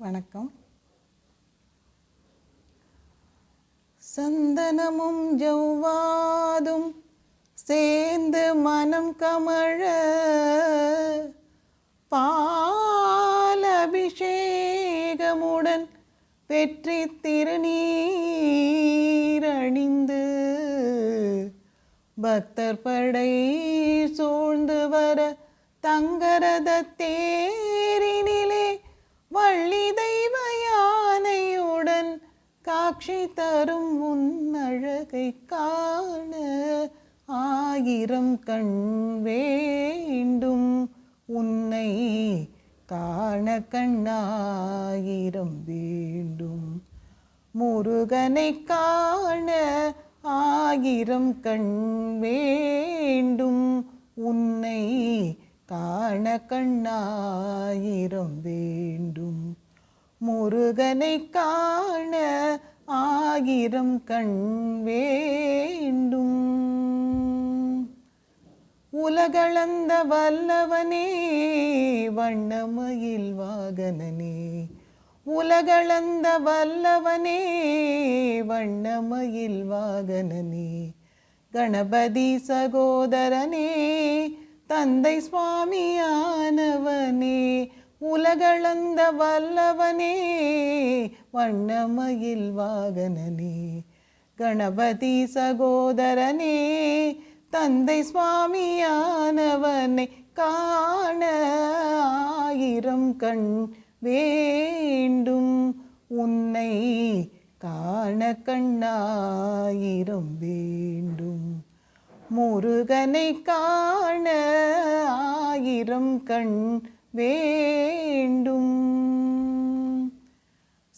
வணக்கம். சந்தனமும் ஜவ்வாதும் சேர்ந்து மனம் கமழ பாலபிஷேகமுடன் வெற்றி திருநீரணிந்து பக்தர் படை சூழ்ந்து வர தங்கரத தேரினிலே வள்ளி தெய்வ யானையுடன் காட்சி தரும் உன்னழகை காண ஆயிரம் கண் வேண்டும், உன்னை காண கண்ணாயிரம் வேண்டும். முருகனை காண ஆயிரம் கண் வேண்டும், உன்னை காண கண்ணாயிரம் வேண்டும். முருகனை காண ஆயிரம் கண் வேண்டும். உலகளந்த வல்லவனே வண்ணமயில் வாகனனே, உலகளந்த வல்லவனே வண்ணமயில் வாகனனே, கணபதி சகோதரனே தந்தை சுவாமியானவனே, உலகளந்த வல்லவனே வண்ணமயில் வாகனனே, கணபதி சகோதரனே தந்தை சுவாமியானவனை காண ஆயிரம் கண் வேண்டும், உன்னை காண கண்ணாயிரம் வேண்டும். முருகனை காண ஆயிரம் கண் வேண்டும்.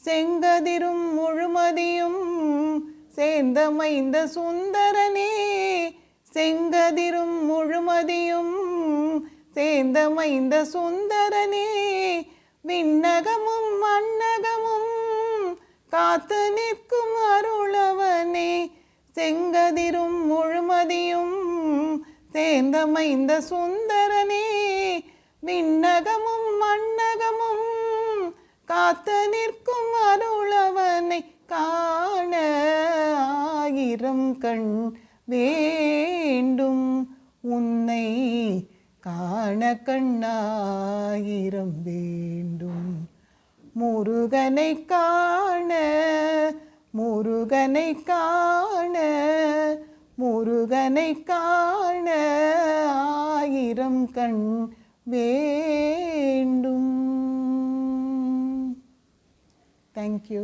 செங்கதிரும் முழுமதியும் சேர்ந்த மைந்த சுந்தரனே, செங்கதிரும் முழுமதியும் சேர்ந்த மைந்த சுந்தரனே, விண்ணகமும் மண்ணகமும் காத்து நிற்கும் அருளவனே, செங்கதிரும் முழுமதியும் சேர்ந்த மைந்த சுந்தரனே, விண்ணகமும் மண்ணகமும் காத்து நிற்கும் அருளவனை காண ஆயிரம் கண் வேண்டும், உன்னை காண கண்ணாயிரம் வேண்டும். முருகனை காண, முருகனை காண, முருகனை காண ஆயிரம் கண் வேண்டும். Thank you.